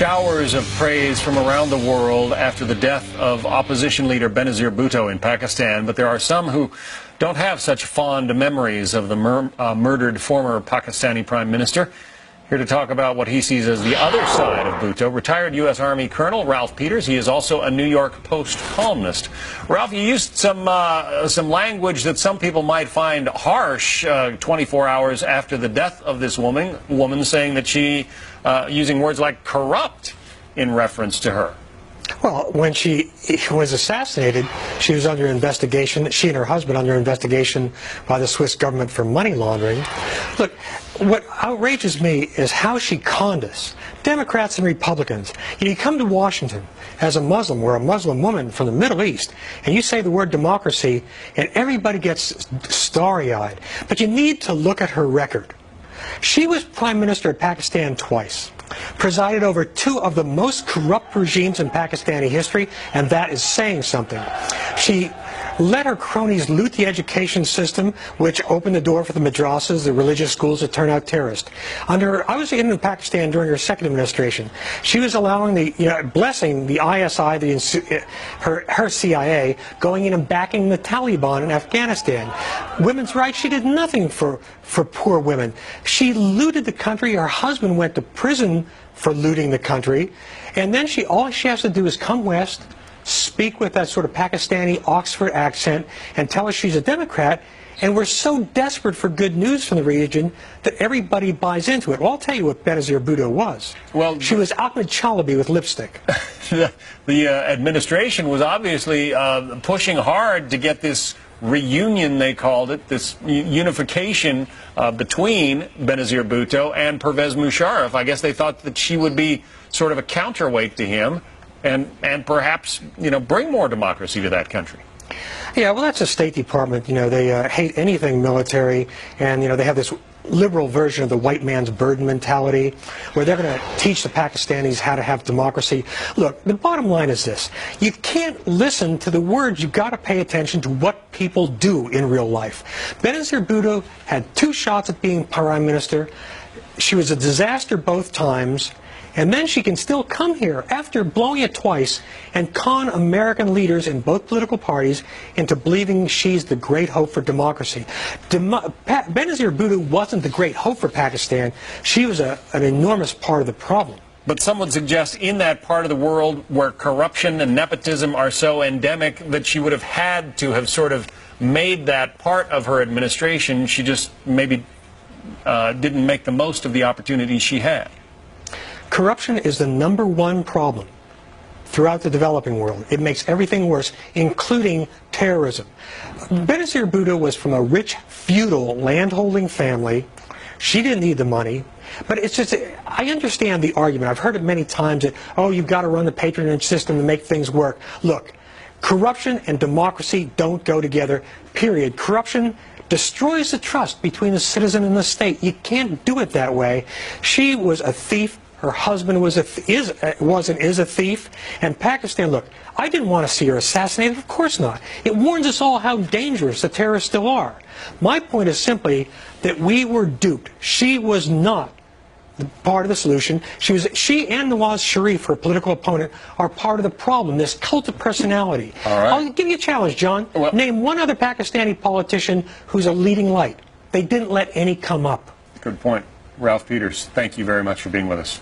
showers of praise from around the world after the death of opposition leader Benazir Bhutto in Pakistan, but there are some who don't have such fond memories of the murdered former Pakistani Prime Minister. Here to talk about what he sees as the other side of Bhutto, retired U.S. Army Colonel Ralph Peters. He is also a New York Post columnist. Ralph, you used some language that some people might find harsh 24 hours after the death of this woman saying that she, using words like corrupt in reference to her. Well, when she was assassinated, she was under investigation, she and her husband under investigation by the Swiss government for money laundering. Look, what outrages me is how she conned us, Democrats and Republicans. You come to Washington as a Muslim or a Muslim woman from the Middle East, and you say the word democracy, and everybody gets starry-eyed. But you need to look at her record. She was Prime Minister of Pakistan twice, presided over two of the most corrupt regimes in Pakistani history, and that is saying something. She let her cronies loot the education system, which opened the door for the madrasas, the religious schools, to turn out terrorists. I was in Pakistan during her second administration. She was allowing blessing the ISI, her CIA, going in and backing the Taliban in Afghanistan. Women's rights, she did nothing for poor women. She looted the country. Her husband went to prison for looting the country. And then all she has to do is come west, speak with that sort of Pakistani Oxford accent, and tell us she's a Democrat, and we're so desperate for good news from the region that everybody buys into it. Well, I'll tell you what Benazir Bhutto was. Well, she was Ahmed Chalabi with lipstick. The administration was obviously pushing hard to get this reunion, they called it, this unification between Benazir Bhutto and Pervez Musharraf. I guess they thought that she would be sort of a counterweight to him, and perhaps, bring more democracy to that country. Yeah, well, that's the State Department. They hate anything military, and, they have this liberal version of the white man's burden mentality, where they're going to teach the Pakistanis how to have democracy. Look, the bottom line is this. You can't listen to the words. You've got to pay attention to what people do in real life. Benazir Bhutto had two shots at being Prime Minister. She was a disaster both times. And then she can still come here after blowing it twice and con American leaders in both political parties into believing she's the great hope for democracy. Benazir Bhutto wasn't the great hope for Pakistan. She was an enormous part of the problem. But some would suggest in that part of the world where corruption and nepotism are so endemic that she would have had to have sort of made that part of her administration. She just maybe didn't make the most of the opportunities she had. Corruption is the #1 problem throughout the developing world. It makes everything worse, including terrorism. Benazir Bhutto was from a rich, feudal, landholding family. She didn't need the money. But it's just, I understand the argument. I've heard it many times that, oh, you've got to run the patronage system to make things work. Look, corruption and democracy don't go together, period. Corruption destroys the trust between the citizen and the state. You can't do it that way. She was a thief. Her husband was and is a thief. And Pakistan, look, I didn't want to see her assassinated. Of course not. It warns us all how dangerous the terrorists still are. My point is simply that we were duped. She was not part of the solution. She and Nawaz Sharif, her political opponent, are part of the problem, this cult of personality. All right. I'll give you a challenge, John. Well, name one other Pakistani politician who's a leading light. They didn't let any come up. Good point. Ralph Peters, thank you very much for being with us.